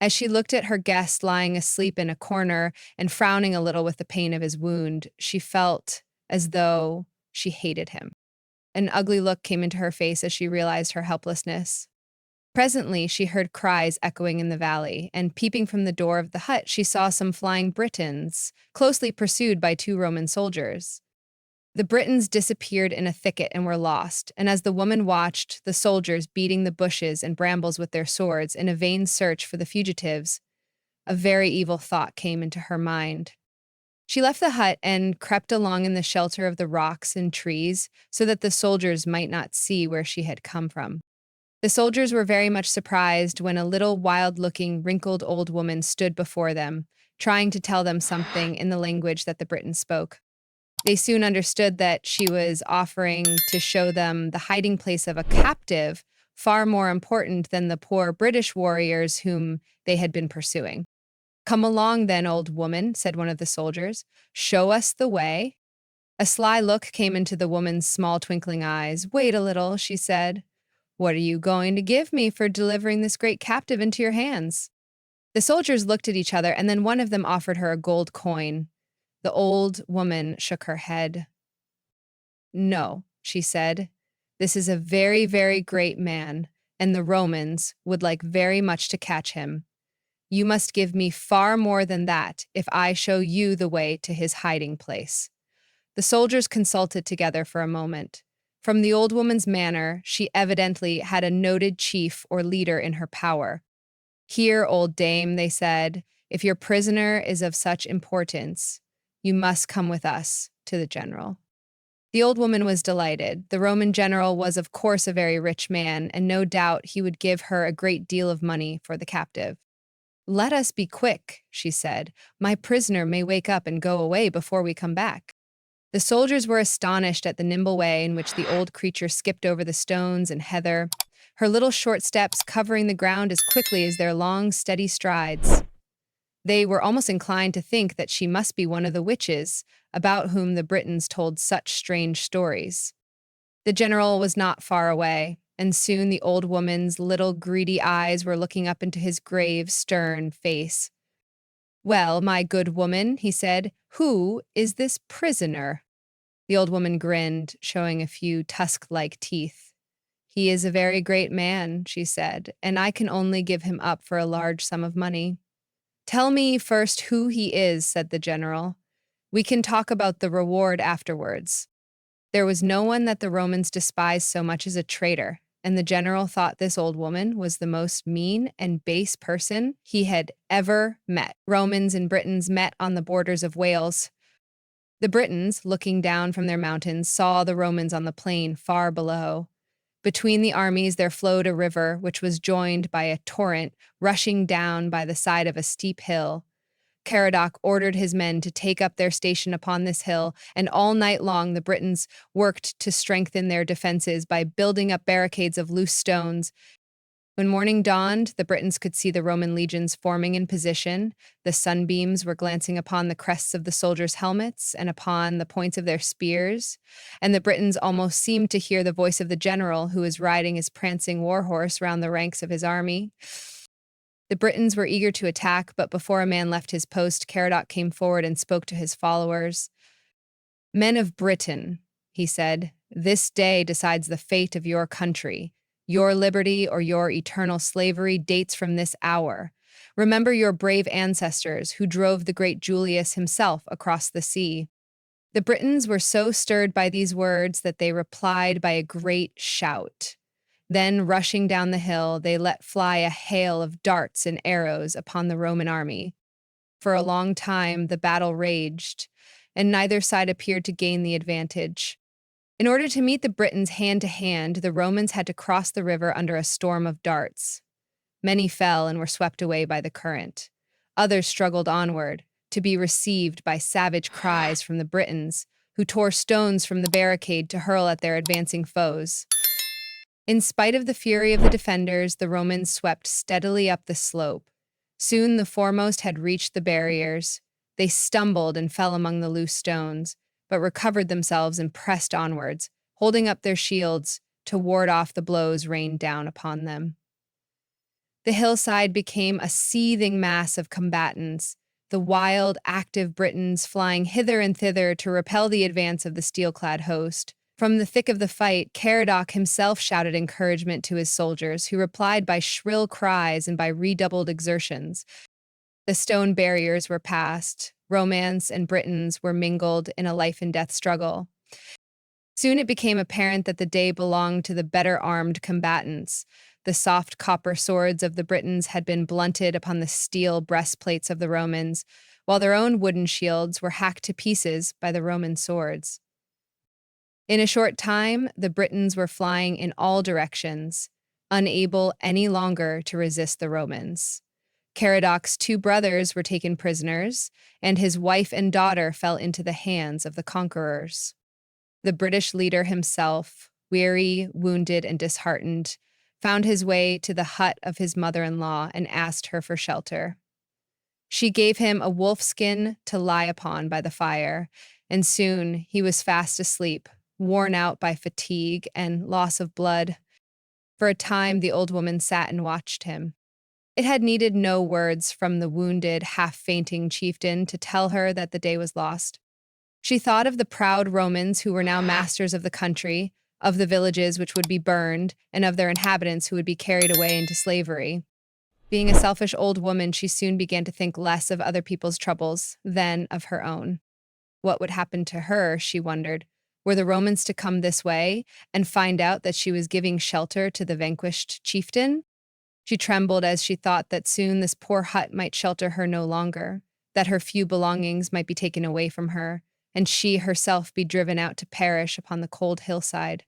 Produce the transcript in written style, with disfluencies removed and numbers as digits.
As she looked at her guest lying asleep in a corner and frowning a little with the pain of his wound, she felt as though she hated him. An ugly look came into her face as she realized her helplessness. Presently, she heard cries echoing in the valley, and peeping from the door of the hut, she saw some flying Britons, closely pursued by two Roman soldiers. The Britons disappeared in a thicket and were lost, and as the woman watched the soldiers beating the bushes and brambles with their swords in a vain search for the fugitives, a very evil thought came into her mind. She left the hut and crept along in the shelter of the rocks and trees so that the soldiers might not see where she had come from. The soldiers were very much surprised when a little wild-looking, wrinkled old woman stood before them, trying to tell them something in the language that the Britons spoke. They soon understood that she was offering to show them the hiding place of a captive, far more important than the poor British warriors whom they had been pursuing. "Come along then, old woman," said one of the soldiers. "Show us the way." A sly look came into the woman's small twinkling eyes. "Wait a little," she said. "What are you going to give me for delivering this great captive into your hands?" The soldiers looked at each other, and then one of them offered her a gold coin. The old woman shook her head. "No," she said. "This is a very, very great man, and the Romans would like very much to catch him. You must give me far more than that if I show you the way to his hiding place." The soldiers consulted together for a moment. From the old woman's manner, she evidently had a noted chief or leader in her power. "Here, old dame," they said, "if your prisoner is of such importance, you must come with us to the general." The old woman was delighted. The Roman general was, of course, a very rich man, and no doubt he would give her a great deal of money for the captive. "Let us be quick," she said. "My prisoner may wake up and go away before we come back." The soldiers were astonished at the nimble way in which the old creature skipped over the stones and heather, her little short steps covering the ground as quickly as their long, steady strides. They were almost inclined to think that she must be one of the witches about whom the Britons told such strange stories. The general was not far away, and soon the old woman's little greedy eyes were looking up into his grave, stern face. "Well, my good woman," he said, "who is this prisoner?" The old woman grinned, showing a few tusk-like teeth. "He is a very great man," she said, "and I can only give him up for a large sum of money." "Tell me first who he is," said the general. "We can talk about the reward afterwards." There was no one that the Romans despised so much as a traitor, and the general thought this old woman was the most mean and base person he had ever met. Romans and Britons met on the borders of Wales. The Britons, looking down from their mountains, saw the Romans on the plain far below. Between the armies there flowed a river, which was joined by a torrent rushing down by the side of a steep hill. Caradoc ordered his men to take up their station upon this hill, and all night long the Britons worked to strengthen their defenses by building up barricades of loose stones. When morning dawned, the Britons could see the Roman legions forming in position. The sunbeams were glancing upon the crests of the soldiers' helmets and upon the points of their spears, and the Britons almost seemed to hear the voice of the general who was riding his prancing war horse round the ranks of his army. The Britons were eager to attack, but before a man left his post, Caradoc came forward and spoke to his followers. "Men of Britain," he said, "this day decides the fate of your country. Your liberty or your eternal slavery dates from this hour. Remember your brave ancestors who drove the great Julius himself across the sea." The Britons were so stirred by these words that they replied by a great shout. Then, rushing down the hill, they let fly a hail of darts and arrows upon the Roman army. For a long time, the battle raged, and neither side appeared to gain the advantage. In order to meet the Britons hand to hand, the Romans had to cross the river under a storm of darts. Many fell and were swept away by the current. Others struggled onward, to be received by savage cries from the Britons, who tore stones from the barricade to hurl at their advancing foes. In spite of the fury of the defenders, the Romans swept steadily up the slope. Soon the foremost had reached the barriers. They stumbled and fell among the loose stones, but recovered themselves and pressed onwards, holding up their shields to ward off the blows rained down upon them. The hillside became a seething mass of combatants, the wild, active Britons flying hither and thither to repel the advance of the steel-clad host. From the thick of the fight, Caradoc himself shouted encouragement to his soldiers, who replied by shrill cries and by redoubled exertions. The stone barriers were passed. Romance and Britons were mingled in a life-and-death struggle. Soon it became apparent that the day belonged to the better-armed combatants. The soft copper swords of the Britons had been blunted upon the steel breastplates of the Romans, while their own wooden shields were hacked to pieces by the Roman swords. In a short time, the Britons were flying in all directions, unable any longer to resist the Romans. Caradoc's two brothers were taken prisoners, and his wife and daughter fell into the hands of the conquerors. The British leader himself, weary, wounded, and disheartened, found his way to the hut of his mother-in-law and asked her for shelter. She gave him a wolfskin to lie upon by the fire, and soon he was fast asleep, worn out by fatigue and loss of blood. For a time, the old woman sat and watched him. It had needed no words from the wounded, half-fainting chieftain to tell her that the day was lost. She thought of the proud Romans who were now masters of the country, of the villages which would be burned, and of their inhabitants who would be carried away into slavery. Being a selfish old woman, she soon began to think less of other people's troubles than of her own. What would happen to her, she wondered. Were the Romans to come this way and find out that she was giving shelter to the vanquished chieftain? She trembled as she thought that soon this poor hut might shelter her no longer, that her few belongings might be taken away from her, and she herself be driven out to perish upon the cold hillside.